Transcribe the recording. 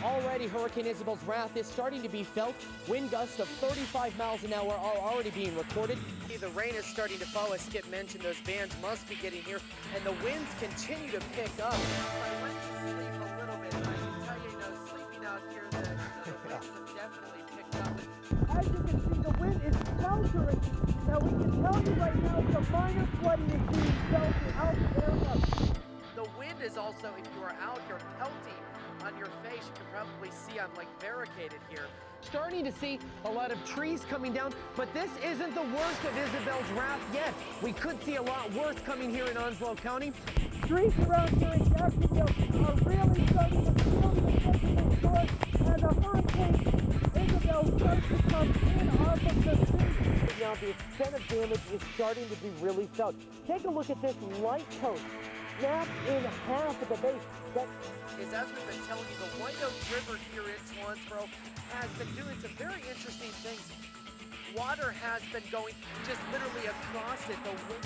Already, Hurricane Isabel's wrath is starting to be felt. Wind gusts of 35 miles an hour are already being recorded. The rain is starting to fall. As Skip mentioned, those bands must be getting here, and the winds continue to pick up. I went to sleep a little bit, and I can tell you, sleeping out here, the winds have definitely picked up. As you can see, the wind is sweltering. Now, we can tell you right now, some minor flooding is being felt throughout the area. The wind is also, if you are out here, pelting on your face. You can probably see I'm like barricaded here. Starting to see a lot of trees coming down, but this isn't the worst of Isabel's wrath yet. We could see a lot worse coming here in Onslow County. Streets around here in Jacksonville are really starting to feel the effects of the storm as a Hurricane Isabel starts to come in off of the street. Now the extent of damage is starting to be really felt. Take a look at this light coat. Snapped in half at the base. That is, as we've been telling you, the White Oak River here in Swansboro has been doing some very interesting things. Water has been going just literally across it. The wind